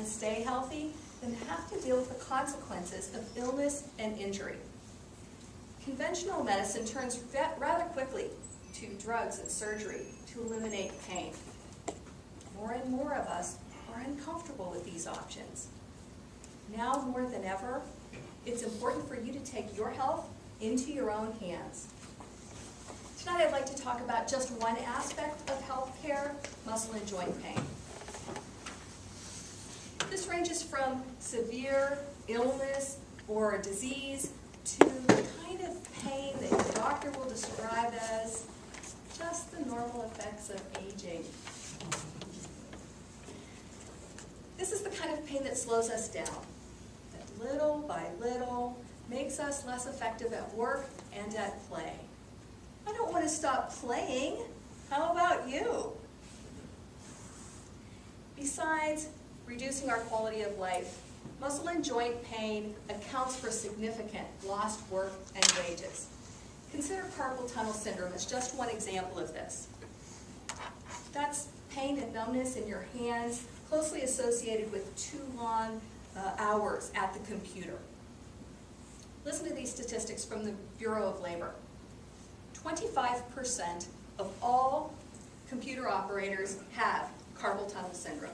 Stay healthy than have to deal with the consequences of illness and injury. Conventional medicine turns rather quickly to drugs and surgery to eliminate pain. More and more of us are uncomfortable with these options. Now more than ever, it's important for you to take your health into your own hands. Tonight I'd like to talk about just one aspect of health care, muscle and joint pain. This ranges from severe illness or disease to the kind of pain that your doctor will describe as just the normal effects of aging. This is the kind of pain that slows us down, that little by little makes us less effective at work and at play. I don't want to stop playing. How about you? Besides reducing our quality of life, muscle and joint pain accounts for significant lost work and wages. Consider carpal tunnel syndrome as just one example of this. That's pain and numbness in your hands, closely associated with too long hours at the computer. Listen to these statistics from the Bureau of Labor. 25% of all computer operators have carpal tunnel syndrome.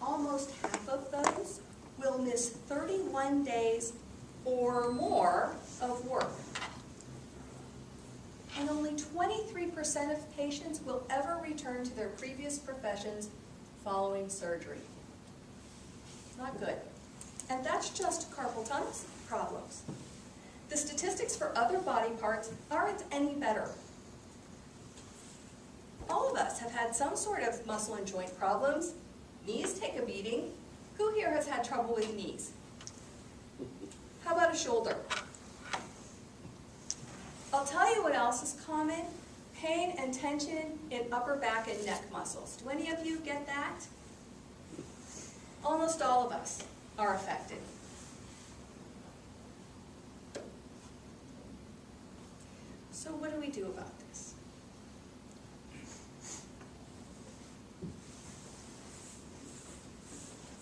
Almost half of those will miss 31 days or more of work. And only 23% of patients will ever return to their previous professions following surgery. Not good. And that's just carpal tunnel problems. The statistics for other body parts aren't any better. All of us have had some sort of muscle and joint problems. Knees take a beating. Who here has had trouble with knees? How about a shoulder? I'll tell you what else is common. Pain and tension in upper back and neck muscles. Do any of you get that? Almost all of us are affected. So what do we do about this?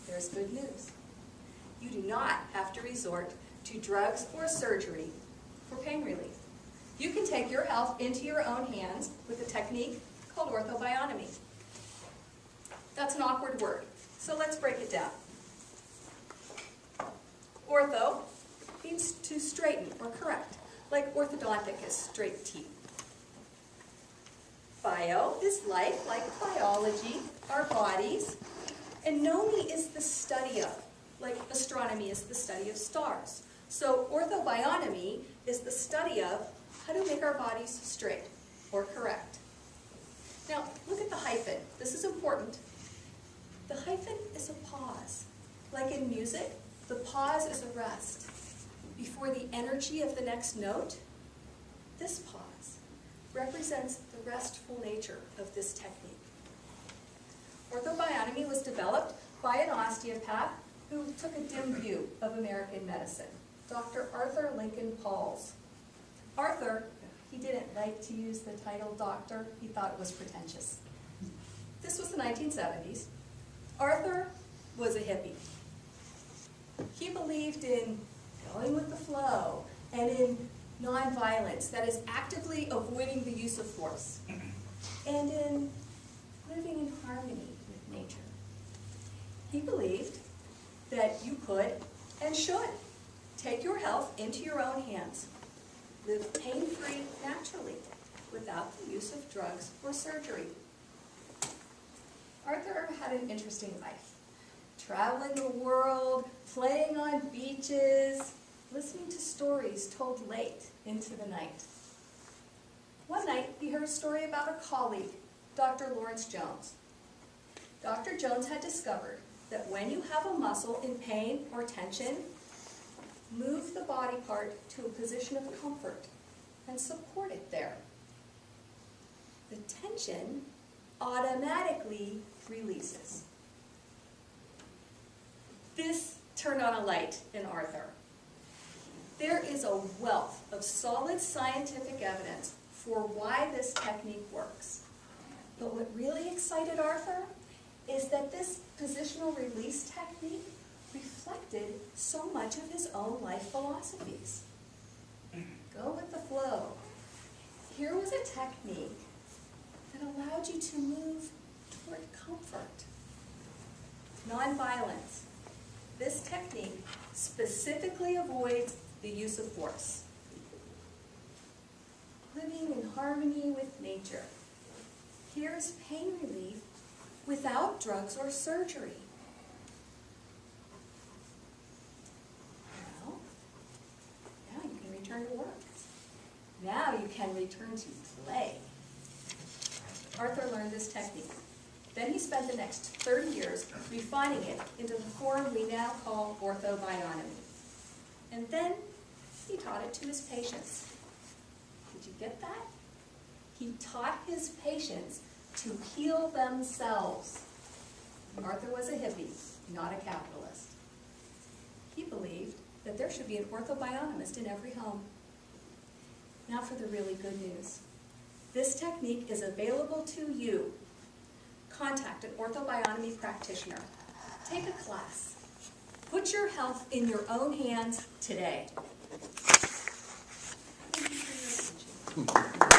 There's good news. You do not have to resort to drugs or surgery for pain relief. You can take your health into your own hands with a technique called orthobiotomy. That's an awkward word, so let's break it down. Ortho means to straighten or correct, like orthodontic is straight teeth. Bio is life, like biology, our bodies. And nomi is the study of, like astronomy is the study of stars. So orthobiotomy is the study of how to make our bodies straight or correct. Now, look at the hyphen. This is important. The hyphen is a pause. Like in music, the pause is a rest. Before the energy of the next note, this pause represents the restful nature of this technique. Orthobiotomy was developed by an osteopath who took a dim view of American medicine, Dr. Arthur Lincoln Pauls. Arthur, he didn't like to use the title doctor. He thought it was pretentious. This was the 1970s. Arthur was a hippie. He believed in going with the flow and in nonviolence, that is, actively avoiding the use of force, and in living in harmony with nature. He believed that you could and should take your health into your own hands, live pain-free naturally without the use of drugs or surgery. Arthur had an interesting life, traveling the world, playing on beaches, listening to stories told late into the night. One night, he heard a story about a colleague, Dr. Lawrence Jones. Dr. Jones had discovered that when you have a muscle in pain or tension, move the body part to a position of comfort and support it there. The tension automatically releases. This turned on a light in Arthur. There is a wealth of solid scientific evidence for why this technique works. But what really excited Arthur is that this positional release technique reflected so much of his own life philosophies. Go with the flow. Here was a technique that allowed you to move toward comfort, nonviolence. This technique specifically avoids the use of force. Living in harmony with nature. Here's pain relief without drugs or surgery. Now you can return to work. Now you can return to play. Arthur learned this technique. Then he spent the next 30 years refining it into the form we now call orthobionomy. And then he taught it to his patients. Did you get that? He taught his patients to heal themselves. Arthur was a hippie, not a capitalist. He believed that there should be an orthobionomist in every home. Now for the really good news. This technique is available to you. Contact an orthobionomy practitioner. Take a class. Put your health in your own hands today. Thank you for your attention.